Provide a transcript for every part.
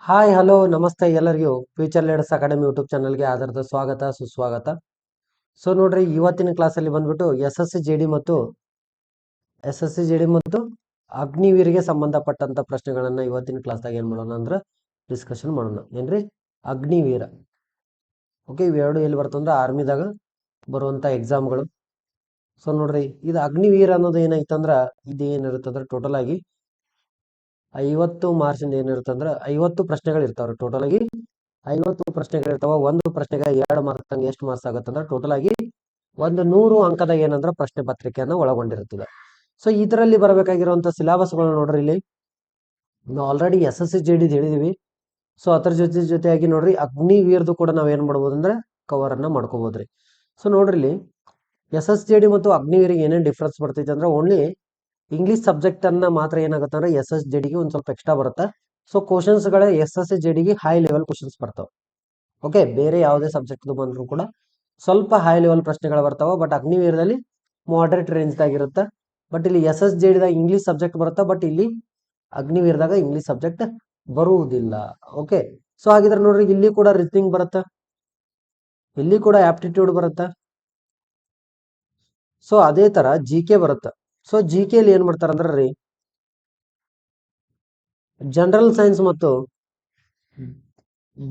Hi hello ನಮಸ್ತೆ ಎಲ್ಲರಿಗೂ future leaders academy YouTube ಚಾನಲ್ಗೆ ಆಧಾರದ ಸ್ವಾಗತ ಸುಸ್ವಾಗತ. ಸೊ ನೋಡ್ರಿ, ಇವತ್ತಿನ ಕ್ಲಾಸಲ್ಲಿ ಬಂದ್ಬಿಟ್ಟು S S C J D ಮತ್ತು ಅಗ್ನಿವೀರಿಗೆ ಸಂಬಂಧಪಟ್ಟಂತ ಪ್ರಶ್ನೆಗಳನ್ನ ಇವತ್ತಿನ ಕ್ಲಾಸ್ದಾಗ ಏನ್ ಮಾಡೋಣ ಅಂದ್ರೆ ಡಿಸ್ಕಷನ್ ಮಾಡೋಣ. ಏನ್ರಿ ಅಗ್ನಿವೀರ. ಓಕೆ, ಇವೆರಡು ಎಲ್ಲಿ ಬರ್ತಂದ್ರೆ ಆರ್ಮಿದಾಗ ಬರುವಂತ ಎಕ್ಸಾಮ್ಗಳು. ಸೊ ನೋಡ್ರಿ, ಇದು ಅಗ್ನಿವೀರ ಅನ್ನೋದು ಏನೈತಂದ್ರ ಇದು ಏನಿರುತ್ತಂದ್ರೆ ಟೋಟಲ್ ಆಗಿ 50 ಮಾರ್ಕ್ಸಿಂದ ಏನಿರುತ್ತಂದ್ರೆ 50 ಪ್ರಶ್ನೆಗಳು ಇರ್ತಾವ್ರಿ. ಟೋಟಲ್ ಆಗಿ 50 ಪ್ರಶ್ನೆಗಳು ಇರ್ತಾವ. ಒಂದು ಪ್ರಶ್ನೆಗೆ 2 ಮಾರ್ಕ್ಸ್ ಹಂಗೆ ಎಷ್ಟು ಮಾರ್ಕ್ಸ್ ಆಗುತ್ತಂದ್ರೆ ಟೋಟಲ್ ಆಗಿ ಒಂದು 100 ಅಂಕದ ಏನಂದ್ರೆ ಪ್ರಶ್ನೆ ಪತ್ರಿಕೆಯನ್ನು ಒಳಗೊಂಡಿರುತ್ತದೆ. ಸೊ ಇದರಲ್ಲಿ ಬರಬೇಕಾಗಿರುವಂತ ಸಿಲೆಬಸ್ಗಳು ನೋಡ್ರಿ, ಇಲ್ಲಿ ನಾವು already S S C J D ಹೇಳಿದೀವಿ. ಸೊ ಅದ್ರ ಜೊತೆಯಾಗಿ ನೋಡ್ರಿ ಅಗ್ನಿವೀರ್ದು ಕೂಡ ನಾವ್ ಏನ್ ಮಾಡ್ಬೋದು ಅಂದ್ರೆ ಕವರ್ ಅನ್ನ ಮಾಡ್ಕೋಬಹುದ್ರಿ. ಸೊ ನೋಡ್ರಿ, ಇಲ್ಲಿ ಎಸ್ ಎಸ್ ಜೆ ಡಿ ಮತ್ತು ಅಗ್ನಿವೀರಿಗೆ ಏನೇನ್ ಡಿಫ್ರೆನ್ಸ್ ಬರ್ತೈತೆ ಅಂದ್ರೆ ಓನ್ಲಿ ಇಂಗ್ಲಿಷ್ ಸಬ್ಜೆಕ್ಟ್ ಅನ್ನ ಮಾತ್ರ ಏನಾಗುತ್ತೆ ಅಂದ್ರೆ ಎಸ್ ಎಸ್ ಜೆ ಡಿಗೆ ಒಂದ್ ಸ್ವಲ್ಪ ಎಕ್ಸ್ಟ್ರಾ ಬರುತ್ತೆ. ಸೊ ಕ್ವಶನ್ಸ್ ಗಳೇ ಎಸ್ ಎಸ್ ಜೆ ಡಿಗೆ ಹೈ ಲೆವೆಲ್ ಕ್ವಶನ್ಸ್ ಬರ್ತಾವ. ಓಕೆ, ಬೇರೆ ಯಾವುದೇ ಸಬ್ಜೆಕ್ಟ್ ಬಂದ್ರು ಕೂಡ ಸ್ವಲ್ಪ ಹೈ ಲೆವೆಲ್ ಪ್ರಶ್ನೆಗಳು ಬರ್ತಾವ. ಬಟ್ ಅಗ್ನಿವೀರದಲ್ಲಿ ಮಾಡರೇಟ್ ರೇಂಜ್ ದಾಗಿರುತ್ತೆ. ಬಟ್ ಇಲ್ಲಿ ಎಸ್ ಎಸ್ ಜೆ ಡಿದಾಗ ಇಂಗ್ಲಿಷ್ ಸಬ್ಜೆಕ್ಟ್ ಬರುತ್ತೆ. ಬಟ್ ಇಲ್ಲಿ ಅಗ್ನಿವೀರದಾಗ ಇಂಗ್ಲಿಷ್ ಸಬ್ಜೆಕ್ಟ್ ಬರುವುದಿಲ್ಲ. ಓಕೆ, ಸೊ ಹಾಗಿದ್ರೆ ನೋಡ್ರಿ, ಇಲ್ಲಿ ಕೂಡ ರೀಸನಿಂಗ್ ಬರುತ್ತೆ, ಇಲ್ಲಿ ಕೂಡ ಆಪ್ಟಿಟ್ಯೂಡ್ ಬರುತ್ತೆ. ಸೊ ಅದೇ ತರ ಜಿ ಕೆ ಬರುತ್ತೆ. ಸೊ ಜಿ ಕೆ ಅಲ್ಲಿ ಏನ್ ಮಾಡ್ತಾರಂದ್ರೆ ರೀ, ಜನರಲ್ ಸೈನ್ಸ್ ಮತ್ತು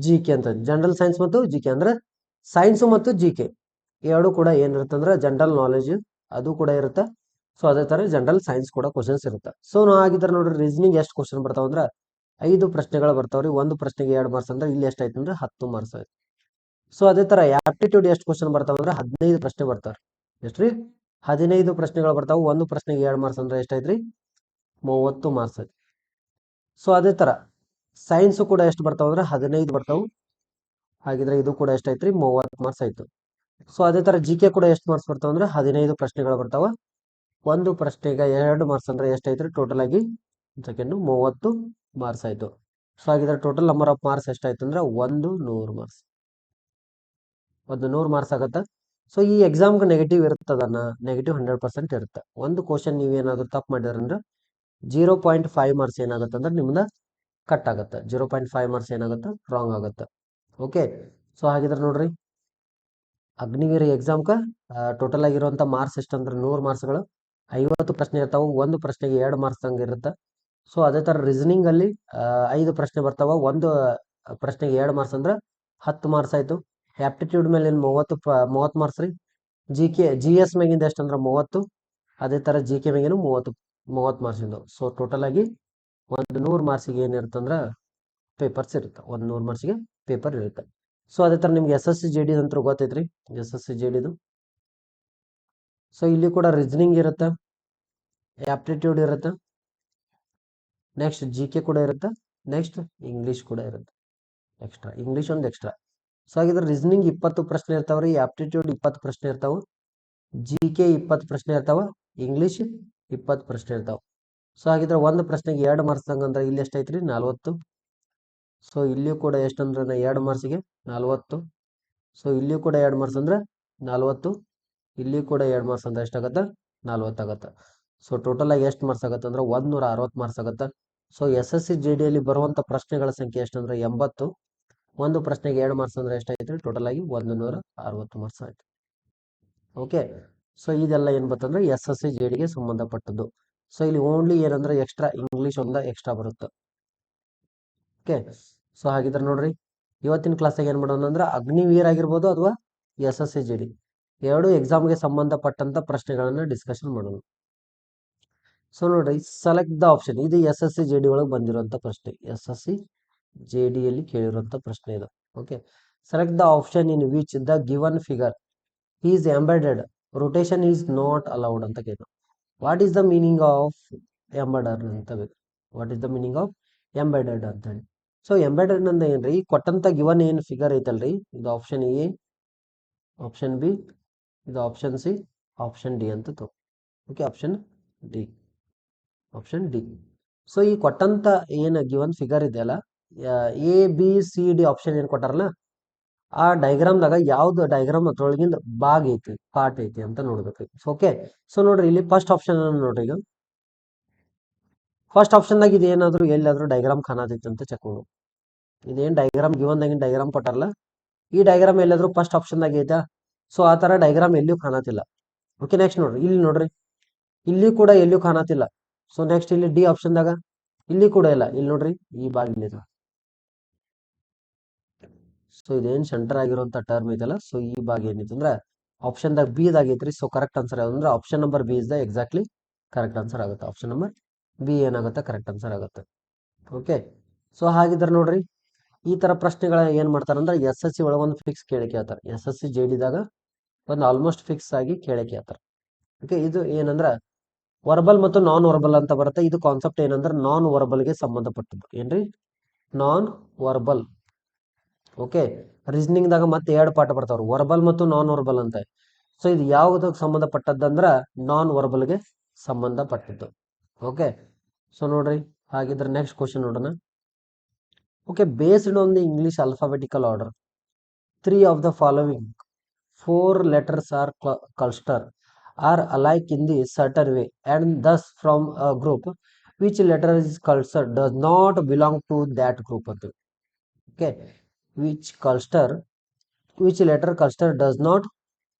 ಜಿ ಕೆ ಅಂತ. ಜನರಲ್ ಸೈನ್ಸ್ ಮತ್ತು ಜಿ ಕೆ ಅಂದ್ರೆ ಸೈನ್ಸ್ ಮತ್ತು ಜಿ ಕೆ ಎರಡು ಕೂಡ ಏನಿರುತ್ತೆ ಅಂದ್ರೆ ಜನರಲ್ ನಾಲೆಜ್ ಅದು ಕೂಡ ಇರುತ್ತೆ. ಸೊ ಅದೇ ತರ ಜನರಲ್ ಸೈನ್ಸ್ ಕೂಡ ಕ್ವಶನ್ಸ್ ಇರುತ್ತೆ. ಸೊ ನಾವು ಆಗಿದ್ರೆ ನೋಡ್ರಿ, ರೀಸನಿಂಗ್ ಎಷ್ಟು ಕ್ವಶನ್ ಬರ್ತಾವ ಅಂದ್ರೆ 5 ಪ್ರಶ್ನೆಗಳು ಬರ್ತಾವ್ರಿ. ಒಂದು ಪ್ರಶ್ನೆಗೆ 2 ಮಾರ್ಕ್ಸ್ ಅಂದ್ರೆ ಇಲ್ಲಿ ಎಷ್ಟಾಯ್ತು ಅಂದ್ರೆ 10 ಮಾರ್ಕ್ಸ್ ಆಯ್ತು. ಸೊ ಅದೇ ತರ ಆಪ್ಟಿಟ್ಯೂಡ್ ಎಷ್ಟು ಕ್ವಶನ್ ಬರ್ತಾವ ಅಂದ್ರೆ 15 ಪ್ರಶ್ನೆ ಬರ್ತಾವ್ರಿ. ಎಷ್ಟ್ರಿ? 15 ಪ್ರಶ್ನೆಗಳು ಬರ್ತಾವ. ಒಂದು ಪ್ರಶ್ನೆಗೆ 2 ಮಾರ್ಕ್ಸ್ ಅಂದ್ರೆ ಎಷ್ಟಾಯ್ತ್ರಿ? 30 ಮಾರ್ಕ್ಸ್ ಆಯ್ತು. ಸೊ ಅದೇ ತರ ಸೈನ್ಸ್ ಕೂಡ ಎಷ್ಟು ಬರ್ತಾವ ಅಂದ್ರೆ 15 ಬರ್ತಾವು. ಹಾಗಿದ್ರೆ ಇದು ಕೂಡ ಎಷ್ಟಾಯ್ತ್ರಿ? 30 ಮಾರ್ಕ್ಸ್ ಆಯ್ತು. ಸೊ ಅದೇ ತರ ಜಿ ಕೆ ಕೂಡ ಎಷ್ಟು ಮಾರ್ಕ್ಸ್ ಬರ್ತಾವ ಅಂದ್ರೆ 15 ಪ್ರಶ್ನೆಗಳು ಬರ್ತಾವ. ಒಂದು ಪ್ರಶ್ನೆಗೆ 2 ಮಾರ್ಕ್ಸ್ ಅಂದ್ರೆ ಎಷ್ಟಾಯ್ತ್ರಿ? ಟೋಟಲ್ ಆಗಿ ಸೆಕೆಂಡ್ 30 ಮಾರ್ಕ್ಸ್ ಆಯ್ತು. ಸೊ ಹಾಗಿದ್ರೆ ಟೋಟಲ್ ನಂಬರ್ ಆಫ್ ಮಾರ್ಕ್ಸ್ ಎಷ್ಟಾಯ್ತು ಅಂದ್ರೆ 100 ಮಾರ್ಕ್ಸ್. 100 ಮಾರ್ಕ್ಸ್ ಆಗತ್ತ. ಸೊ ಈ ಎಕ್ಸಾಮ್ಗೆ ನೆಗೆಟಿವ್ ಇರ್ತದನ್ನ, ನೆಗೆಟಿವ್ 100% ಇರುತ್ತೆ. ಒಂದು ಕ್ವಶನ್ ನೀವೇನಾದ್ರೂ ತಪ್ಪು ಮಾಡಿದ್ರಂದ್ರೆ 0.5 ಮಾರ್ಕ್ಸ್ ಏನಾಗುತ್ತೆ ಅಂದ್ರೆ ನಿಮ್ದ ಕಟ್ ಆಗುತ್ತೆ. 0.5 ಮಾರ್ಕ್ಸ್ ಏನಾಗುತ್ತೆ? ರಾಂಗ್ ಆಗುತ್ತೆ. ಓಕೆ, ಸೊ ಹಾಗಿದ್ರೆ ನೋಡ್ರಿ, ಅಗ್ನಿವೀರ ಎಕ್ಸಾಮ್ಕ ಟೋಟಲ್ ಆಗಿರುವಂತ ಮಾರ್ಕ್ಸ್ ಎಷ್ಟಂದ್ರೆ 100 ಮಾರ್ಕ್ಸ್ಗಳು. 50 ಪ್ರಶ್ನೆ ಇರ್ತಾವ. ಒಂದು ಪ್ರಶ್ನೆಗೆ 2 ಮಾರ್ಕ್ಸ್ ಹಂಗೆ ಇರುತ್ತೆ. ಸೊ ಅದೇ ತರ ರೀಸನಿಂಗ್ ಅಲ್ಲಿ 5 ಪ್ರಶ್ನೆ ಬರ್ತಾವ. ಒಂದು ಪ್ರಶ್ನೆಗೆ 2 ಮಾರ್ಕ್ಸ್ ಅಂದ್ರೆ 10 ಮಾರ್ಕ್ಸ್ ಆಯ್ತು. ಆಪ್ಟಿಟ್ಯೂಡ್ ಮೇಲೆ 30 ಮಾರ್ಕ್ಸ್ ರೀ. ಜಿ ಎಸ್ ಮೇಗಿಂದ ಎಷ್ಟಂದ್ರೆ 30. ಅದೇ ತರ ಜಿ ಕೆ ಮೇಗಿನ 30 ಮಾರ್ಕ್ಸ್ ಇಂದು. ಸೊ ಟೋಟಲ್ ಆಗಿ 100 ಮಾರ್ಕ್ಸಿಗೆ ಏನಿರುತ್ತಂದ್ರೆ ಪೇಪರ್ಸ್ ಇರುತ್ತೆ. 100 ಮಾರ್ಕ್ಸಿಗೆ ಪೇಪರ್ ಇರುತ್ತೆ. ಸೊ ಅದೇ ತರ ನಿಮ್ಗೆ S S C J D ಅಂತ ಗೊತ್ತೈತ್ರಿ, ಎಸ್ ಎಸ್ ಸಿ ಜೆ ಡಿದು. ಸೊ ಇಲ್ಲಿ ಕೂಡ ರೀಸನಿಂಗ್ ಇರುತ್ತೆ, ಆಪ್ಟಿಟ್ಯೂಡ್ ಇರುತ್ತೆ, ನೆಕ್ಸ್ಟ್ ಜಿ ಕೆ ಕೂಡ ಇರುತ್ತೆ, ನೆಕ್ಸ್ಟ್ ಇಂಗ್ಲಿಷ್ ಕೂಡ ಇರುತ್ತೆ. ಎಕ್ಸ್ಟ್ರಾ ಇಂಗ್ಲಿಷ್ ಒಂದು ಎಕ್ಸ್ಟ್ರಾ. ಸೊ ಹಾಗಿದ್ರೆ ರೀಸನಿಂಗ್ 20 ಪ್ರಶ್ನೆ ಇರ್ತಾವ್ರಿ, ಆಪ್ಟಿಟ್ಯೂಡ್ 20 ಪ್ರಶ್ನೆ ಇರ್ತಾವ, ಜಿ ಕೆ 20 ಪ್ರಶ್ನೆ ಇರ್ತಾವ, ಇಂಗ್ಲಿಷ್ 20 ಪ್ರಶ್ನೆ ಇರ್ತಾವ. ಸೊ ಹಾಗಿದ್ರೆ ಒಂದು ಪ್ರಶ್ನೆಗೆ 2 ಮಾರ್ಕ್ಸ್ ಹಂಗಂದ್ರೆ ಇಲ್ಲಿ ಎಷ್ಟೈತ್ರಿ? 40. ಸೊ ಇಲ್ಲಿಯೂ ಕೂಡ ಎಷ್ಟಂದ್ರೆ 2 ಮಾರ್ಕ್ಸಿಗೆ 40. ಸೊ ಇಲ್ಲಿಯೂ ಕೂಡ 2 ಮಾರ್ಕ್ಸ್ ಅಂದ್ರೆ 40. ಇಲ್ಲಿ ಕೂಡ 2 ಮಾರ್ಕ್ಸ್ ಅಂದ್ರೆ ಎಷ್ಟಾಗತ್ತೆ? 40 ಆಗತ್ತೆ. ಸೊ ಟೋಟಲ್ ಆಗಿ ಎಷ್ಟು ಮಾರ್ಕ್ಸ್ ಆಗತ್ತೆ ಅಂದ್ರೆ 160 ಮಾರ್ಕ್ಸ್ ಆಗತ್ತೆ. So S S C G ಡಿಯಲ್ಲಿ ಬರುವಂತ ಪ್ರಶ್ನೆಗಳ ಸಂಖ್ಯೆ ಎಷ್ಟಂದ್ರೆ 80. ಒಂದು ಪ್ರಶ್ನೆಗೆ 2 ಮಾರ್ಕ್ಸ್ ಅಂದ್ರೆ ಎಷ್ಟಾಯ್ತು? ಟೋಟಲ್ ಆಗಿ 160 ಮಾರ್ಕ್ಸ್ ಆಯ್ತು. ಓಕೆ, ಸೊ ಇದೆಲ್ಲ ಏನ್ ಬರ್ತಂದ್ರೆ ಎಸ್ ಎಸ್ ಸಿ ಜೆ ಡಿಗೆ ಸಂಬಂಧಪಟ್ಟದ್ದು. ಸೊ ಇಲ್ಲಿ ಓನ್ಲಿ ಏನಂದ್ರೆ ಎಕ್ಸ್ಟ್ರಾ ಇಂಗ್ಲಿಷ್ ಒಂದ ಎಕ್ಸ್ಟ್ರಾ ಬರುತ್ತೆ. ಓಕೆ, ಸೊ ಹಾಗಿದ್ರೆ ನೋಡ್ರಿ, ಇವತ್ತಿನ ಕ್ಲಾಸಾಗ ಏನ್ ಮಾಡೋಣ ಅಂದ್ರೆ ಅಗ್ನಿವೀರ್ ಆಗಿರ್ಬೋದು ಅಥವಾ S S C J D ಎರಡು ಎಕ್ಸಾಮ್ಗೆ ಸಂಬಂಧಪಟ್ಟಂತ ಪ್ರಶ್ನೆಗಳನ್ನ ಡಿಸ್ಕಷನ್ ಮಾಡೋಣ. ಸೊ ನೋಡ್ರಿ, ಸೆಲೆಕ್ಟ್ ದ ಆಪ್ಷನ್. ಇದು S S C J D ಒಳಗೆ ಬಂದಿರುವಂತ ಪ್ರಶ್ನೆ. S S C J D ಯಲ್ಲಿ ಕೇಳಿರುವಂತ ಪ್ರಶ್ನೆ ಇದು. Okay, select the option in which the given figure is embedded rotation is not allowed ಅಂತ ಕೇಳಿದ್ರು. What is the meaning of embedded ಅಂತ ಬೇಕು. What is the meaning of embedded ಅಂತ ಹೇಳಿ. ಸೊ ಎಂಬೆಡೆಡ್ ಅಂದ್ರೆ ಏನ್ರಿ? ಕೊಟ್ಟಂತ ಗಿವನ್ ಏನ್ ಫಿಗರ್ ಐತಲ್ರಿ, ಇದು ಆಪ್ಷನ್ ಎ, ಆಪ್ಷನ್ ಬಿ, ಇದು ಆಪ್ಷನ್ ಸಿ, ಆಪ್ಷನ್ ಡಿ ಅಂತ ತಗೋ. Okay, option D, option D. So ಈ ಕೊಟ್ಟಂತ ಏನ್ ಗಿವನ್ ಫಿಗರ್ ಇದೆಯಲ್ಲ, A B C D option ಏನ್ ಕೊಟ್ಟಾರಲ್ಲ, ಆ ಡೈಗ್ರಾಮ್ದಾಗ ಯಾವ್ದು ಡೈಗ್ರಾಮ್ ಅದ್ರೊಳಗಿಂದ ಭಾಗ ಐತಿ, ಪಾರ್ಟ್ ಐತಿ ಅಂತ ನೋಡ್ಬೇಕು. ಓಕೆ, ಸೊ ನೋಡ್ರಿ, ಇಲ್ಲಿ ಫಸ್ಟ್ ಆಪ್ಷನ್ ನೋಡ್ರಿ. ಈಗ ಫಸ್ಟ್ ಆಪ್ಷನ್ದಾಗ ಇದು ಏನಾದ್ರು ಎಲ್ಲಾದ್ರೂ ಡೈಗ್ರಾಮ್ ಕಾಣತೈತಿ ಅಂತ ಚೆಕ್ ಮಾಡ್ಬೇಕು. ಇದೇನು ಡೈಗ್ರಾಮ್ ಗಿವನ್ದಾಗಿನ ಡೈಗ್ರಾಮ್ ಕೊಟ್ಟಾರಲ್ಲ, ಈ ಡೈಗ್ರಾಮ್ ಎಲ್ಲಾದ್ರೂ ಫಸ್ಟ್ ಆಪ್ಷನ್ದಾಗ ಐತಾ? ಸೊ ಆ ತರ ಡೈಗ್ರಾಮ್ ಎಲ್ಲಿಯೂ ಕಾಣತಿಲ್ಲ. ಓಕೆ, ನೆಕ್ಸ್ಟ್ ನೋಡ್ರಿ, ಇಲ್ಲಿ ನೋಡ್ರಿ, ಇಲ್ಲಿ ಕೂಡ ಎಲ್ಲಿಯೂ ಕಾಣತಿಲ್ಲ. ಸೊ ನೆಕ್ಸ್ಟ್ ಇಲ್ಲಿ ಡಿ ಆಪ್ಷನ್ದಾಗ ಇಲ್ಲಿ ಕೂಡ ಇಲ್ಲ. ಇಲ್ಲಿ ನೋಡ್ರಿ, ಈ ಭಾಗ ಇಲ್ಲಿದೆ. ಸೊ ಇದೇನ್ ಸೆಂಟರ್ ಆಗಿರುವಂತ ಟರ್ಮ್ ಐತಲ್ಲ, ಸೊ ಈ ಭಾಗ ಏನಿತ್ತು ಅಂದ್ರೆ ಆಪ್ಷನ್ದಾಗ ಬಿ ದಾಗೈತ್ರಿ. ಸೊ ಕರೆಕ್ಟ್ ಆನ್ಸರ್ ಯಾವ್ದಂದ್ರೆ option number B is the exactly correct answer ಆಗುತ್ತೆ. ಆಪ್ಷನ್ ನಂಬರ್ ಬಿ ಏನಾಗುತ್ತೆ, ಕರೆಕ್ಟ್ ಆನ್ಸರ್ ಆಗುತ್ತೆ. ಓಕೆ, ಸೊ ಹಾಗಿದ್ರೆ ನೋಡ್ರಿ, ಈ ತರ ಪ್ರಶ್ನೆಗಳ ಏನ್ ಮಾಡ್ತಾರಂದ್ರೆ ಎಸ್ ಎಸ್ ಸಿ ಒಳಗೆ ಒಂದು ಫಿಕ್ಸ್ ಕೇಳಿಕೆ ಹೇಳ್ತಾರೆ. ಎಸ್ ಎಸ್ ಸಿ JD ದಾಗ ಒಂದು ಆಲ್ಮೋಸ್ಟ್ ಫಿಕ್ಸ್ ಆಗಿ ಕೇಳಿಕೆ ಹೇಳ್ತಾರೆ. ಓಕೆ, ಇದು ಏನಂದ್ರ ವರ್ಬಲ್ ಮತ್ತು ನಾನ್ ವರ್ಬಲ್ ಅಂತ ಬರುತ್ತೆ. ಇದು ಕಾನ್ಸೆಪ್ಟ್ ಏನಂದ್ರೆ ನಾನ್ ವರ್ಬಲ್ಗೆ ಸಂಬಂಧಪಟ್ಟದ್ದು. ಏನ್ರಿ, ನಾನ್ ವರ್ಬಲ್. ಓಕೆ, ರೀಸನಿಂಗ್ ದಾಗ ಮತ್ತೆ 2 ಪಾಠ ಬರ್ತಾವ್ರು, ವರ್ಬಲ್ ಮತ್ತು ನಾನ್ ವರ್ಬಲ್ ಅಂತ. ಸೊ ಇದು ಯಾವ್ದಕ್ಕೆ ಸಂಬಂಧಪಟ್ಟದ್ದಂದ್ರ ನಾನ್ ವರ್ಬಲ್ಗೆ ಸಂಬಂಧಪಟ್ಟದ್ದು. ಓಕೆ, ಸೊ ನೋಡ್ರಿ, ಹಾಗಿದ್ರೆ ನೆಕ್ಸ್ಟ್ ಕ್ವಶನ್ ನೋಡೋಣ. Okay, based on the English alphabetical order, 3 of the following 4 letters are cluster are alike in the certain way, and thus from a group which letter is clustered does not belong to that group ಅಂತ. Okay, which letter cluster does not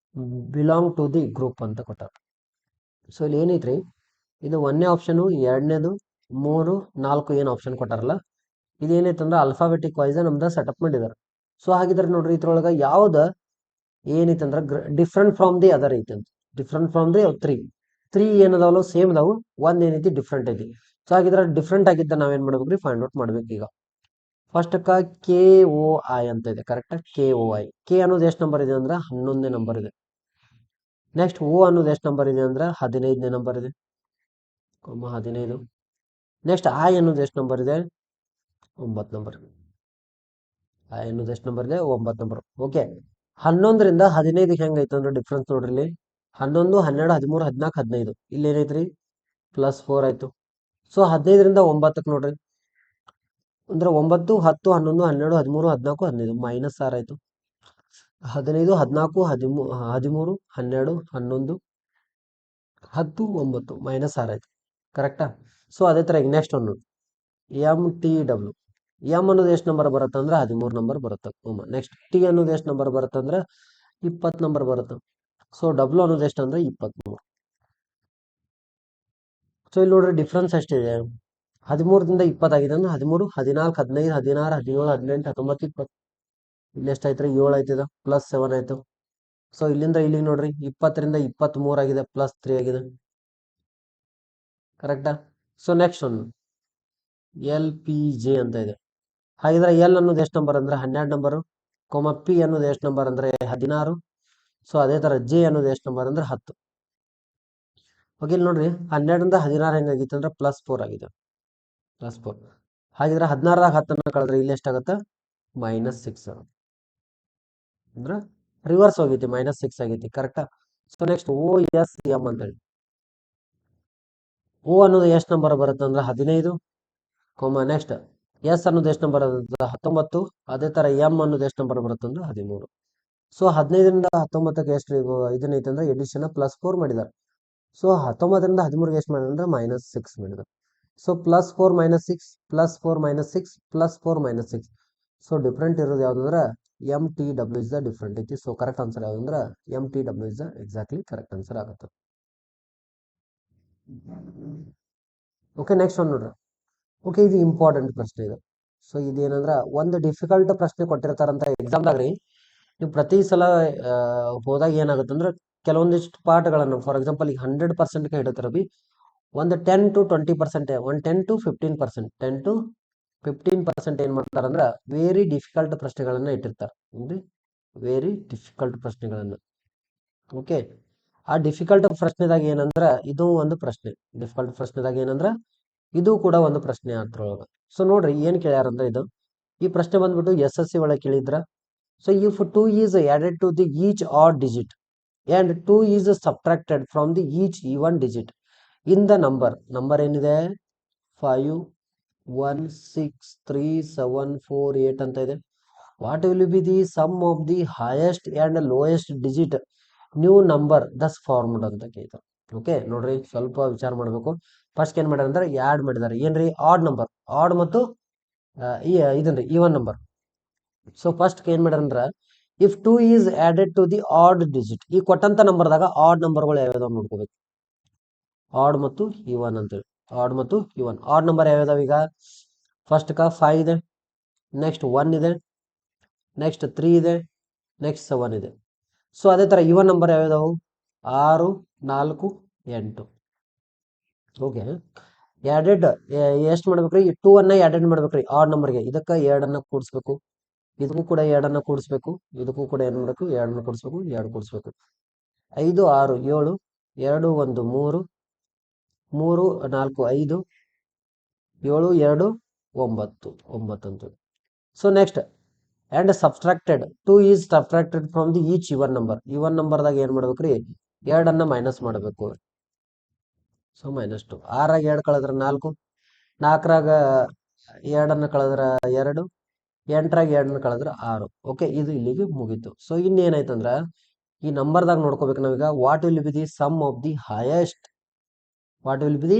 belong to the group ಅಂತ ಕೊಟ್ಟಾರ. So ಇಲ್ಲಿ ಏನೈತ್ರಿ, ಇದು 1ನೇ option, 2ನೇದು, 3, 4 ಏನು option ಕೊಟ್ಟಾರಲ್ಲ, ಇದೇನೈತಂದ್ರೆ alphabetic wise ನಮ್ದು setup ಮಾಡಿದಾರೆ. ಸೊ ಹಾಗಿದ್ರೆ ನೋಡ್ರಿ, ಇದ್ರೊಳಗ ಯಾವ್ದ ಏನೈತಂದ್ರ ಡಿಫ್ರೆಂಟ್ ಫ್ರಮ್ ದಿ ಅದರ್ ಐತಿ ಅಂತ. ಡಿಫ್ರೆಂಟ್ ಫ್ರಮ್ ದಿ ತ್ರೀ ಏನದಾವಲ್ಲ ಸೇಮ್ ಅದಾವು, ಒಂದ್ ಏನೈತಿ ಡಿಫ್ರೆಂಟ್ ಐತಿ. ಸೊ ಹಾಗಿದ್ರೆ ಡಿಫ್ರೆಂಟ್ ಆಗಿದ್ದ ನಾವೇನ್ ಮಾಡ್ಬೇಕ್ರಿ, ಫೈಂಡ್ ಔಟ್ ಮಾಡ್ಬೇಕು. ಈಗ ಫಸ್ಟ್ KOI ಅಂತ ಇದೆ, ಕರೆಕ್ಟ್. KOI, ಕೆ ಅನ್ನೋದು ಎಷ್ಟು ನಂಬರ್ ಇದೆ ಅಂದ್ರೆ 11ನೇ ನಂಬರ್ ಇದೆ. ನೆಕ್ಸ್ಟ್ O ಅನ್ನೋದು ಎಷ್ಟು ನಂಬರ್ ಇದೆ ಅಂದ್ರೆ 15ನೇ ನಂಬರ್ ಇದೆ, 15. ನೆಕ್ಸ್ಟ್ I ಅನ್ನೋದು ಎಷ್ಟು ನಂಬರ್ ಇದೆ, 9 ನಂಬರ್. I ಅನ್ನೋದು ಎಷ್ಟು ನಂಬರ್ ಇದೆ, 9 ನಂಬರ್. ಓಕೆ, 11ರಿಂದ 15ಗೆ ಹೆಂಗೈತೆ ಅಂದ್ರೆ ಡಿಫ್ರೆನ್ಸ್ ನೋಡ್ರಿ, ಇಲ್ಲಿ 11, 12, 13, 14, 15. ಇಲ್ಲಿ ಏನೈತ್ರಿ, +4 ಆಯ್ತು. ಸೊ 15ರಿಂದ 9ಕ್ಕೆ ನೋಡ್ರಿ, ಅಂದ್ರೆ 9, 10, 11, 12, 13, 14, 15 -6 ಆಯ್ತು. 15, 14, 13, 12, 11, 10, 9 -6 ಆಯ್ತು. ಕರೆಕ್ಟಾ? ಸೊ ಅದೇ ತರ ಈಗ ನೆಕ್ಸ್ಟ್ ಒಂದು MTW. ಎಂ ಅನ್ನೋದು ಎಷ್ಟು ನಂಬರ್ ಬರುತ್ತೆ ಅಂದ್ರೆ 13 ನಂಬರ್ ಬರುತ್ತೆ. ನೆಕ್ಸ್ಟ್ ಟಿ ಅನ್ನೋದು ಎಷ್ಟು ನಂಬರ್ ಬರುತ್ತೆ ಅಂದ್ರೆ 20 ನಂಬರ್ ಬರುತ್ತೆ. ಸೊ ಡಬ್ಲ್ಯೂ ಅನ್ನೋದು ಎಷ್ಟು ಅಂದ್ರೆ 23. ಸೊ ಇಲ್ಲಿ ನೋಡ್ರಿ ಡಿಫ್ರೆನ್ಸ್ ಎಷ್ಟಿದೆ, 13ದಿಂದ 20 ಆಗಿದೆ ಅಂದ್ರೆ 13, 14, 15, 16, 17, 18, 19, 20. ಇಲ್ಲಿ ಎಷ್ಟಾಯ್ತು, 7 ಆಯ್ತದ, +7 ಆಯ್ತು. ಸೊ ಇಲ್ಲಿಂದ ಇಲ್ಲಿಗೆ ನೋಡ್ರಿ 20ರಿಂದ 23 ಆಗಿದೆ, +3 ಆಗಿದೆ. ಕರೆಕ್ಟಾ? ಸೊ ನೆಕ್ಸ್ಟ್ ಒಂದು LPJ ಅಂತ ಇದೆ. ಹಾಗಿದ್ರೆ ಎಲ್ ಅನ್ನೋದು ಎಷ್ಟು ನಂಬರ್ ಅಂದ್ರೆ 12 ನಂಬರು, ಪಿ ಅನ್ನೋದು ಎಷ್ಟು ನಂಬರ್ ಅಂದ್ರೆ 16. ಸೊ ಅದೇ ತರ ಜೆ ಅನ್ನೋದು ಎಷ್ಟು ನಂಬರ್ ಅಂದ್ರೆ 10. ಓಕೆ, ಇಲ್ಲಿ ನೋಡ್ರಿ 12ರಿಂದ 16 ಹೆಂಗಾಗಿತ್ತು ಅಂದ್ರೆ +4 ಆಗಿದೆ, +4. ಹಾಗಿದ್ರೆ 16ದಾಗ 10 ಕಳೆದ್ರೆ ಇಲ್ಲಿ ಎಷ್ಟಾಗತ್ತೆ, -6 ಅಂದ್ರೆ ರಿವರ್ಸ್ ಹೋಗೈತಿ, -6 ಆಗೈತಿ. ಕರೆಕ್ಟಾ? ಸೊ ನೆಕ್ಸ್ಟ್ OSM ಅಂತೇಳಿ, ಓ ಅನ್ನೋದು ಎಷ್ಟು ನಂಬರ್ ಬರುತ್ತೆ ಅಂದ್ರೆ 15. ನೆಕ್ಸ್ಟ್ ಎಸ್ ಅನ್ನೋದು ಎಷ್ಟು ನಂಬರ್ ಅಂದ್ರೆ 19. ಅದೇ ತರ ಎಂ ಅನ್ನೋದು ಎಷ್ಟು ನಂಬರ್ ಬರುತ್ತೆ ಅಂದ್ರೆ 13. ಸೊ 15ರಿಂದ 19ಕ್ಕೆ ಎಷ್ಟು ಇದನ್ನೈತೆ ಅಂದ್ರೆ ಎಡಿಷನ್ +4 ಮಾಡಿದ್ದಾರೆ. ಸೊ 19ರಿಂದ 13ಗೆ ಎಷ್ಟು ಮಾಡಿದ್ರೆ ಅಂದ್ರೆ -6 ಮಾಡಿದ್ದಾರೆ. ಸೊ +4 -6 +4 -6 +4 -6. ಸೊ ಡಿಫ್ರೆಂಟ್ ಇರೋದು ಯಾವ್ದಂದ್ರೆ MTW ಇಸ್ ದ ಡಿಫ್ರೆಂಟ್ ಐತಿ. ಸೊ ಕರೆಕ್ಟ್ ಆನ್ಸರ್ ಯಾವ್ದಂದ್ರೆ MTW is the exactly correct answer ಆಗುತ್ತೆ. ಓಕೆ, ನೆಕ್ಸ್ಟ್ ಒಂದು ನೋಡ್ರಿ. ಓಕೆ, ಇದು ಇಂಪಾರ್ಟೆಂಟ್ ಪ್ರಶ್ನೆ ಇದೆ. ಸೊ ಇದೇನಂದ್ರ ಒಂದು ಡಿಫಿಕಲ್ಟ್ ಪ್ರಶ್ನೆ ಕೊಟ್ಟಿರ್ತಾರಂತ ಎಕ್ಸಾಮ್ದಾಗ್ರಿ. ನೀವು ಪ್ರತಿ ಸಲ ಹೋದಾಗ ಏನಾಗುತ್ತೆ ಅಂದ್ರೆ ಕೆಲವೊಂದಿಷ್ಟು ಪಾಠಗಳನ್ನು ಫಾರ್ ಎಕ್ಸಾಂಪಲ್ ಈಗ 100% ಹಿಡಿತಾರೆ ಬಿ, ಒಂದು 10 to 20%, ಒಂದು 10 to 15%, 10 to 15% ಏನ್ ಮಾಡ್ತಾರಂದ್ರ ವೆರಿ ಡಿಫಿಕಲ್ಟ್ ಪ್ರಶ್ನೆಗಳನ್ನ ಇಟ್ಟಿರ್ತಾರೆ. ವೆರಿ ಡಿಫಿಕಲ್ಟ್ ಪ್ರಶ್ನೆಗಳನ್ನ. ಓಕೆ, ಆ ಡಿಫಿಕಲ್ಟ್ ಪ್ರಶ್ನೆದಾಗ ಏನಂದ್ರ ಇದು ಒಂದು ಪ್ರಶ್ನೆ, ಡಿಫಿಕಲ್ಟ್ ಪ್ರಶ್ನೆದಾಗ ಏನಂದ್ರ ಇದು ಕೂಡ ಒಂದು ಪ್ರಶ್ನೆ ಅದ್ರೊಳಗ. ಸೊ ನೋಡ್ರಿ ಏನ್ ಕೇಳ್ಯಾರಂದ್ರೆ ಇದು, ಈ ಪ್ರಶ್ನೆ ಬಂದ್ಬಿಟ್ಟು SSC ಒಳಗೆ ಕೇಳಿದ್ರ. So if 2 is added to the each odd digit and 2 is subtracted from the each even digit in the number ಏನಿದೆ 5, 1, 6, 3, 7, 4, 8 ಅಂತ ಇದೆ. What will be the sum of the highest and lowest digit new number thus formed ಅಂತ ಕೇಳ್ತಾರೆ. Okay ನೋಡ್ರಿ, ಸ್ವಲ್ಪ ವಿಚಾರ ಮಾಡ್ಬೇಕು. First ಏನ್ ಮಾಡ್ಯಾರ ಅಂದ್ರೆ ಆಡ್ ಮಾಡಿದಾರೆ. ಏನ್ರಿ, ಆಡ್ ನಂಬರ್, ಆಡ್ ಮತ್ತು ಇದನ್ರಿ ಈವನ್ ನಂಬರ್. ಸೊ ಫಸ್ಟ್ ಏನ್ ಮಾಡ್ಯಾರಂದ್ರ if 2 is added to the odd digit, ಈ ಕೊಟ್ಟಂತ ನಂಬರ್ದಾಗ ಆಡ್ ನಂಬರ್ಗಳು ಯಾವ್ಯಾವ ನೋಡ್ಕೋಬೇಕು. ಆಡ್ ಮತ್ತು ಈವನ್ ಅಂತೇಳಿ, ಆಡ್ ಮತ್ತು ಈವನ್. ಆಡ್ ನಂಬರ್ ಯಾವ್ಯಾವ ಈಗ ಫಸ್ಟ್ 5 ಇದೆ, ನೆಕ್ಸ್ಟ್ 1 ಇದೆ, ನೆಕ್ಸ್ಟ್ 3 ಇದೆ, ನೆಕ್ಸ್ಟ್ 7 ಇದೆ. ಸೊ ಅದೇ ತರ ಈವನ್ ನಂಬರ್ ಯಾವ್ಯಾವು 6, 4, 8. ಓಕೆ, ಆಡೆಡ್ ಎಷ್ಟು ಮಾಡ್ಬೇಕ್ರಿ 2 ಅನ್ನ ಆಡೆಡ್ ಮಾಡ್ಬೇಕ್ರಿ ಆಡ್ ನಂಬರ್ಗೆ. ಇದಕ್ಕ 2 ಕೂಡಿಸ್ಬೇಕು, ಇದಕ್ಕೂ ಕೂಡ 2 ಕೂಡಿಸ್ಬೇಕು, ಇದಕ್ಕೂ ಕೂಡ ಏನ್ ಮಾಡ್ಬೇಕು 2 ಕೂಡಿಸ್ಬೇಕು, 2 ಕೂಡಿಸ್ಬೇಕು. 5, 6, 7, 2, 1, 3, 3, 4, 5, 7, 2, 9, 9 ಅಂತ. So next and subtracted 2 is subtracted from the each even number. Even ನಂಬರ್ದಾಗ ಏನ್ ಮಾಡ್ಬೇಕ್ರಿ 2 ಮೈನಸ್ ಮಾಡಬೇಕು. ಸೊ -2. 6ರಾಗ 2 ಕಳೆದ್ರ 4, 4ರಾಗ 2 ಕಳೆದ್ರ 2, 8ರಾಗ 2 ಕಳೆದ್ರ 6. ಓಕೆ, ಇದು ಇಲ್ಲಿಗೆ ಮುಗೀತು. ಸೊ ಇನ್ನೇನಾಯ್ತಂದ್ರ ಈ ನಂಬರ್ದಾಗ ನೋಡ್ಕೋಬೇಕು ನಾವೀಗ what will be the sum of the highest, what will be the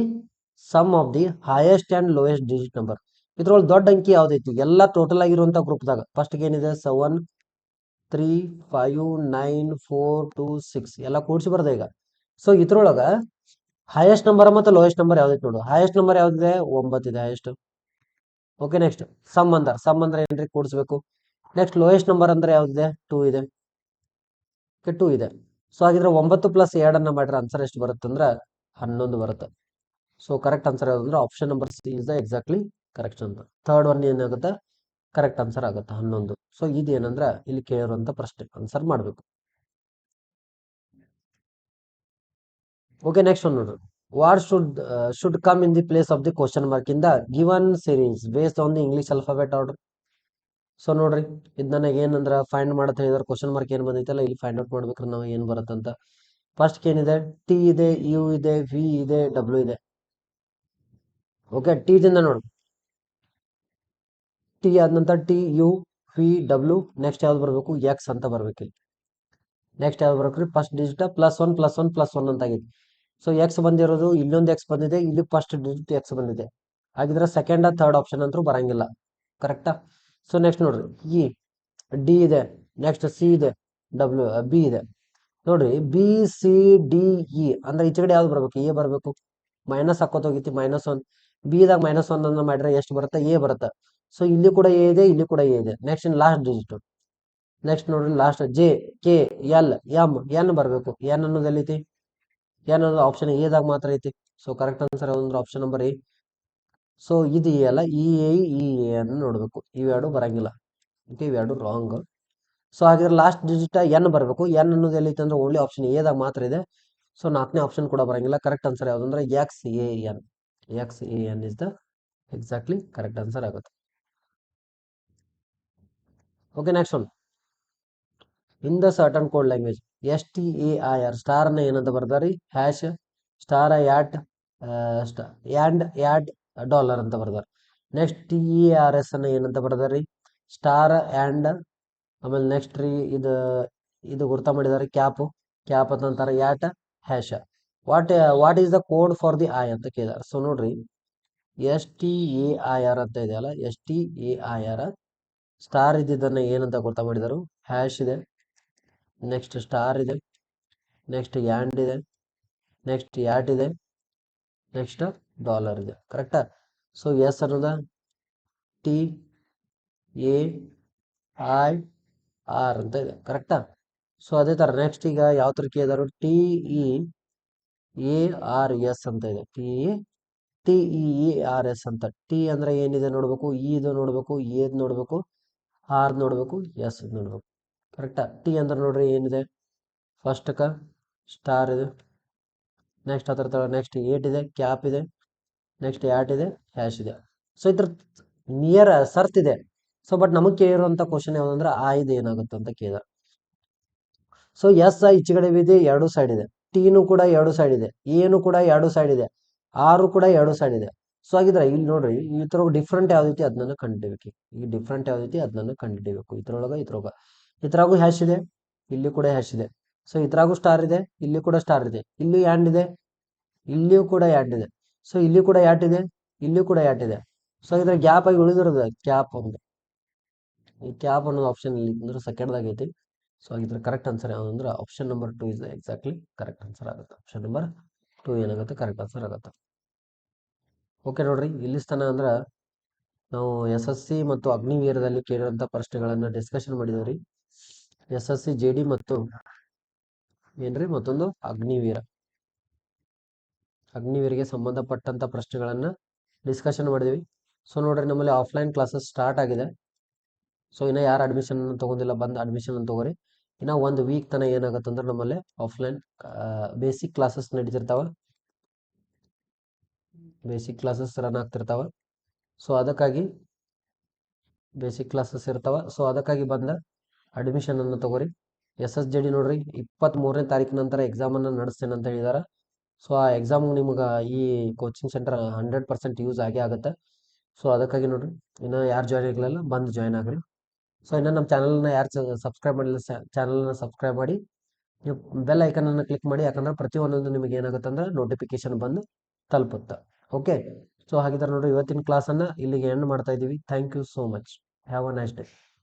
sum of the highest and lowest digit number. ಇದ್ರೊಳಗೆ ದೊಡ್ಡ ಅಂಕಿ ಯಾವ್ದೈತಿ ಎಲ್ಲ ಟೋಟಲ್ ಆಗಿರುವಂತ ಗ್ರೂಪ್ದಾಗ ಫಸ್ಟ್ ಏನಿದೆ 7, 3, 5, 9, 4, 2, 6 ಎಲ್ಲ ಕೂಡಿಸಿ ಬರ್ದೆ ಈಗ. ಸೊ ಇದ್ರೊಳಗ ಹೈಯೆಸ್ಟ್ ನಂಬರ್ ಮತ್ತು ಲೋಯೆಸ್ಟ್ ನಂಬರ್ ಯಾವ್ದೈತಿ ನೋಡು. ಹೈಯೆಸ್ಟ್ ನಂಬರ್ ಯಾವ್ದಿದೆ 9 ಇದೆ ಹೈಯೆಸ್ಟ್. ಓಕೆ, ನೆಕ್ಸ್ಟ್ ಸಮ್ ಅಂದ್ರೆ ಏನ್ರಿ ಕೂಡಿಸ್ಬೇಕು. ನೆಕ್ಸ್ಟ್ ಲೋಯೆಸ್ಟ್ ನಂಬರ್ ಅಂದ್ರೆ ಯಾವ್ದಿದೆ 2 ಇದೆ. ಓಕೆ, 2 ಇದೆ. ಸೊ ಹಾಗಿದ್ರೆ 9 + 2 ಮಾಡಿದ್ರೆ ಆನ್ಸರ್ ಎಷ್ಟು ಬರುತ್ತೆ ಅಂದ್ರೆ 11 ಬರುತ್ತೆ. ಸೊ ಕರೆಕ್ಟ್ ಆನ್ಸರ್ ಯಾವ್ದಂದ್ರೆ option number C is the exactly correct ಅಂತ. ಥರ್ಡ್ ಒನ್ ಏನಾಗುತ್ತೆ ಕರೆಕ್ಟ್ ಆನ್ಸರ್ ಆಗುತ್ತೆ 11. ಸೊ ಇದೇನಂದ್ರ ಇಲ್ಲಿ ಕೇಳಿರುವಂತ ಪ್ರಶ್ನೆ ಆನ್ಸರ್ ಮಾಡ್ಬೇಕು. ಓಕೆ, ನೆಕ್ಸ್ಟ್ ಒನ್ ನೋಡ್ರಿ. What should come in the place of the question mark in the given series based on the English alphabet order. So ನೋಡ್ರಿ, ಇದು ನನಗೆ ಏನಂದ್ರ ಫೈಂಡ್ ಮಾಡತ್ ಹೇಳಿದ್ರೆ ಕ್ವಶನ್ ಮಾರ್ಕ್ ಏನ್ ಬಂದೈತಲ್ಲ ಇಲ್ಲಿ ಫೈಂಡ್ ಔಟ್ ಮಾಡ್ಬೇಕ್ರಿ ನಾವು ಏನ್ ಬರುತ್ತಂತ. ಫಸ್ಟ್ ಏನಿದೆ ಟಿ ಇದೆ, ಯು ಇದೆ, ವಿ ಇದೆ, ಡಬ್ಲ್ಯೂ ಇದೆ. ಓಕೆ, ಟಿ ದಿಂದ ನೋಡು, ಟಿ ಆದ ನಂತರ T, U, V, W. Next ಯಾವ್ದು ಬರ್ಬೇಕು ಎಕ್ಸ್ ಅಂತ ಬರ್ಬೇಕು ಇಲ್ಲಿ. ನೆಕ್ಸ್ಟ್ ಯಾವ್ದು ಬರ್ಬೇಕ್ರಿ ಫಸ್ಟ್ ಡಿಜಿಟ್ +1 +1 +1 ಅಂತ ಆಗೈತಿ. ಸೊ ಎಕ್ಸ್ ಬಂದಿರೋದು ಇಲ್ಲೊಂದು ಎಕ್ಸ್ ಬಂದಿದೆ, ಇಲ್ಲಿ ಫಸ್ಟ್ ಡಿಜಿಟ್ ಎಕ್ಸ್ ಬಂದಿದೆ. ಹಾಗಿದ್ರೆ ಸೆಕೆಂಡ್ ಥರ್ಡ್ ಆಪ್ಷನ್ ಅಂತೂ ಬರಂಗಿಲ್ಲ. ಕರೆಕ್ಟಾ? ಸೊ ನೆಕ್ಸ್ಟ್ ನೋಡ್ರಿ ಇ, ಡಿ ಇದೆ, ನೆಕ್ಸ್ಟ್ ಸಿ ಇದೆ, ಡಬ್ಲ್ಯೂ, ಬಿ ಇದೆ. ನೋಡ್ರಿ ಬಿ, ಸಿ, ಡಿ, ಇ ಅಂದ್ರೆ ಈಚೆ ಕಡೆ ಯಾವ್ದು ಬರ್ಬೇಕು ಎ ಬರ್ಬೇಕು. ಮೈನಸ್ ಹಾಕೋತ ಹೋಗಿತಿ -1. ಬಿದಾಗ -1 ಅನ್ನ ಮಾಡಿದ್ರೆ ಎಷ್ಟು ಬರುತ್ತೆ ಎ ಬರುತ್ತೆ. ಸೊ ಇಲ್ಲಿ ಕೂಡ ಎ ಇದೆ, ಇಲ್ಲಿ ಕೂಡ ಎ ಇದೆ. Next last digit. ನೆಕ್ಸ್ಟ್ ನೋಡ್ರಿ last J, K, L, M, N ಬರ್ಬೇಕು. ಎನ್ ಅನ್ನೋದು ಎಲ್ಲೈತಿ, ಎನ್ ಅನ್ನೋದು ಆಪ್ಷನ್ ಎದಾಗ ಮಾತ್ರ ಐತಿ. ಸೊ ಕರೆಕ್ಟ್ ಆನ್ಸರ್ ಯಾವ್ದಂದ್ರೆ ಆಪ್ಷನ್ ನಂಬರ್ ಎ. ಸೊ ಇದು ಎ ಅಲ್ಲ, ಇ ಎ, ಇ ಎ ಅನ್ನು ನೋಡ್ಬೇಕು. ಇವೆರಡು ಬರಂಗಿಲ್ಲ. ಓಕೆ, ಇವೆರಡು ರಾಂಗ್. ಸೊ ಹಾಗಿದ್ರೆ ಲಾಸ್ಟ್ ಡಿಜಿಟ್ ಎನ್ ಬರಬೇಕು. ಎನ್ ಅನ್ನೋದು ಎಲ್ಲೈತೆ ಅಂದ್ರೆ ಓನ್ಲಿ ಆಪ್ಷನ್ ಎದಾಗ ಮಾತ್ರ ಇದೆ. ಸೊ 4ನೇ ಆಪ್ಷನ್ ಕೂಡ ಬರಂಗಿಲ್ಲ. ಕರೆಕ್ಟ್ ಆನ್ಸರ್ ಯಾವ್ದಂದ್ರೆ X A N. X A N is the exactly correct answer ಆಗುತ್ತೆ. Okay, next one. In the certain code language STAIR star ಅನ್ನ ಏನಂತ ಬರ್ದಾರಿ ಹ್ಯಾಶ್ ಸ್ಟಾರ್ ಯಾಟ್ ಆ್ಯಂಡ್ ಯಾಡ್ ಡಾಲರ್ ಅಂತ ಬರ್ದಾರ. ನೆಕ್ಸ್ಟ್ TERS ಅನ್ನ ಏನಂತ ಬರ್ದಾರಿ ಸ್ಟಾರ್ ಆ್ಯಂಡ್, ಆಮೇಲೆ ನೆಕ್ಸ್ಟ್ ರೀ ಇದು ಗುರ್ತ ಮಾಡಿದಾರೆ ಕ್ಯಾಪ್ ಅಂತಂತಾರೆ, at hash. What is the code for the I ಅಂತ ಕೇಳಿದಾರೆ. ಸೊ ನೋಡ್ರಿ STAIR ಅಂತ ಇದೆಯಲ್ಲ, STAIR ಸ್ಟಾರ್ ಇದ್ದಿದ್ದನ್ನ ಏನಂತ ಗುರ್ತ ಮಾಡಿದಾರು ಹ್ಯಾಶ್ ಇದೆ, ನೆಕ್ಸ್ಟ್ ಸ್ಟಾರ್ ಇದೆ, ನೆಕ್ಸ್ಟ್ ಯಾಂಡ್ ಇದೆ, ನೆಕ್ಸ್ಟ್ ಯಾಟ್ ಇದೆ, ನೆಕ್ಸ್ಟ್ ಡಾಲರ್ ಇದೆ. ಕರೆಕ್ಟಾ? ಸೊ ಎಸ್ ಅನ್ನೋದ TAIR ಅಂತ ಇದೆ. ಕರೆಕ್ಟಾ? ಸೊ ಅದೇ ತರ ನೆಕ್ಸ್ಟ್ ಈಗ ಯಾವ ತರ ಕೇಳಿದಾರು TEARS ಅಂತ ಇದೆ. TEARS ಅಂತ. ಟಿ ಅಂದ್ರೆ ಏನಿದೆ ನೋಡ್ಬೇಕು, ಇದು ನೋಡ್ಬೇಕು, ಎದ್ ನೋಡ್ಬೇಕು, ಆರ್ ನೋಡ್ಬೇಕು, ಎಸ್ ನೋಡ್ಬೇಕು. ಕರೆಕ್ಟಾ? ಟಿ ಅಂದ್ರೆ ನೋಡ್ರಿ ಏನಿದೆ ಫಸ್ಟ್ ಸ್ಟಾರ್ ಇದೆ, ನೆಕ್ಸ್ಟ್ ಅದರ ನೆಕ್ಸ್ಟ್ ಏಟ್ ಇದೆ, ಕ್ಯಾಪ್ ಇದೆ, ನೆಕ್ಸ್ಟ್ ಯಾಟ್ ಇದೆ, ಹ್ಯಾಶ್ ಇದೆ. ಸೊ ಇದ್ರ ನಿಯರ್ ಸರ್ತ್ ಇದೆ. ಸೊ ಬಟ್ ನಮಗೆ ಕೇಳಿರುವಂತ ಕ್ವಶನ್ ಯಾವ್ದಂದ್ರೆ ಆ ಇದು ಏನಾಗುತ್ತೆ ಅಂತ ಕೇಳಿದ. ಸೊ ಎಸ್ ಈಚೆಗಡೆ ಇದೆ, ಎರಡು ಸೈಡ್ ಇದೆ. ಟಿನು ಕೂಡ ಎರಡು ಸೈಡ್ ಇದೆ, ಏನು ಕೂಡ ಎರಡು ಸೈಡ್ ಇದೆ, ಆರು ಕೂಡ ಎರಡು ಸೈಡ್ ಇದೆ. ಸೊ ಹಾಗಿದ್ರೆ ಇಲ್ಲಿ ನೋಡ್ರಿ ಈ ತರ ಡಿಫ್ರೆಂಟ್ ಯಾವ್ದೈತಿ ಅದನ್ನ ಕಂಡುಹಿಡಿಬೇಕು. ಈ ಡಿಫ್ರೆಂಟ್ ಯಾವ್ದೈತಿ ಅದನ್ನ ಕಂಡುಹಿಡಿಬೇಕು. ಇದ್ರಾಗೂ ಹ್ಯಾಶ್ ಇದೆ, ಇಲ್ಲಿ ಕೂಡ ಹ್ಯಾಶ್ ಇದೆ. ಸೊ ಇದ್ರಾಗೂ ಸ್ಟಾರ್ ಇದೆ, ಇಲ್ಲಿ ಕೂಡ ಸ್ಟಾರ್ ಇದೆ, ಇಲ್ಲಿ ಯಾಂಡ್ ಇದೆ, ಇಲ್ಲಿಯೂ ಕೂಡ ಯಾಂಡ್ ಇದೆ. ಸೊ ಇಲ್ಲಿ ಕೂಡ ಯಾಟ್ ಇದೆ, ಇಲ್ಲಿಯೂ ಕೂಡ ಯಾಟ್ ಇದೆ. ಸೊ ಇದ್ರ ಗ್ಯಾಪ್ ಆಗಿ ಉಳಿದಿರೋದು ಕ್ಯಾಪ್ ಒಂದು, ಈ ಕ್ಯಾಪ್ ಅನ್ನೋದು ಆಪ್ಷನ್ ಇಲ್ಲಿ ಅಂದ್ರೆ ಸೆಕೆಂಡ್ದಾಗ ಐತಿ. ಸೊ ಇದ್ರ ಕರೆಕ್ಟ್ ಆನ್ಸರ್ ಯಾವುದು ಅಂದ್ರೆ option number 2 is exactly correct answer ಆಗುತ್ತೆ. ಆಪ್ಷನ್ ನಂಬರ್ 2 ಏನಾಗುತ್ತೆ ಕರೆಕ್ಟ್ ಆನ್ಸರ್ ಆಗುತ್ತೆ. ಓಕೆ ನೋಡ್ರಿ, ಇಲ್ಲಿ ತನ ಅಂದ್ರೆ ನಾವು SSC ಮತ್ತು ಅಗ್ನಿವೀರದಲ್ಲಿ ಕೇಳಿರುವಂಥ ಪ್ರಶ್ನೆಗಳನ್ನು ಡಿಸ್ಕಷನ್ ಮಾಡಿದೇವ್ರಿ. SSC JD ಮತ್ತು ಏನ್ರಿ ಮತ್ತೊಂದು ಅಗ್ನಿವೀರಿಗೆ ಸಂಬಂಧಪಟ್ಟಂತ ಪ್ರಶ್ನೆಗಳನ್ನ ಡಿಸ್ಕಷನ್ ಮಾಡಿದ್ವಿ. ಸೊ ನೋಡ್ರಿ, ನಮ್ಮಲ್ಲಿ ಆಫ್ಲೈನ್ ಕ್ಲಾಸಸ್ ಸ್ಟಾರ್ಟ್ ಆಗಿದೆ. ಸೊ ಇನ್ನ ಯಾರು ಅಡ್ಮಿಷನ್ ತಗೊಂಡಿಲ್ಲ ಬಂದು ಅಡ್ಮಿಷನ್ ತಗೋರಿ. ಇನ್ನ ಒಂದು ವೀಕ್ ತನ ಏನಾಗುತ್ತೆ ಅಂದ್ರೆ ನಮ್ಮಲ್ಲಿ ಆಫ್ಲೈನ್ ಬೇಸಿಕ್ ಕ್ಲಾಸಸ್ ನಡೀತಿರ್ತಾವ, ಬೇಸಿಕ್ ಕ್ಲಾಸಸ್ ರನ್ ಆಗ್ತಿರ್ತಾವ. ಸೊ ಅದಕ್ಕಾಗಿ ಬೇಸಿಕ್ ಕ್ಲಾಸಸ್ ಇರ್ತಾವ. ಸೊ ಅದಕ್ಕಾಗಿ ಬಂದ ಅಡ್ಮಿಷನ್ ಅನ್ನು ತಗೋರಿ. SSJD ನೋಡ್ರಿ 23ನೇ ತಾರೀಕು ನಂತರ ಎಕ್ಸಾಮ್ ಅನ್ನು ನಡೆಸ್ತೇನೆ ಅಂತ ಹೇಳಿದಾರೆ. ಸೊ ಆ ಎಕ್ಸಾಮ್ ನಿಮ್ಗೆ ಈ ಕೋಚಿಂಗ್ ಸೆಂಟರ್ 100% ಯೂಸ್ ಆಗೇ ಆಗುತ್ತೆ. ಸೊ ಅದಕ್ಕಾಗಿ ನೋಡ್ರಿ, ಇನ್ನು ಯಾರು ಜಾಯ್ನ್ ಆಗಿಲ್ಲ ಬಂದು ಜಾಯ್ನ್ ಆಗ್ರಿ. ಸೊ ಇನ್ನು ನಮ್ಮ ಚಾನಲ್ನ ಯಾರು ಸಬ್ಸ್ಕ್ರೈಬ್ ಮಾಡಿಲ್ಲ ಚಾನಲ್ನ ಸಬ್ಸ್ಕ್ರೈಬ್ ಮಾಡಿ, ನೀವು ಬೆಲ್ ಐಕನನ್ನು ಕ್ಲಿಕ್ ಮಾಡಿ. ಯಾಕಂದ್ರೆ ಪ್ರತಿಯೊಂದೊಂದು ನಿಮಗೆ ಏನಾಗುತ್ತೆ ಅಂದ್ರೆ ನೋಟಿಫಿಕೇಶನ್ ಬಂದು ತಲುಪುತ್ತೆ. ಓಕೆ, ಸೊ ಹಾಗಿದ್ರೆ ನೋಡ್ರಿ, ಇವತ್ತಿನ ಕ್ಲಾಸನ್ನು ಇಲ್ಲಿಗೆ ಎಂಡ್ ಮಾಡ್ತಾ ಇದ್ದೀವಿ. Thank you so much. Have a nice day.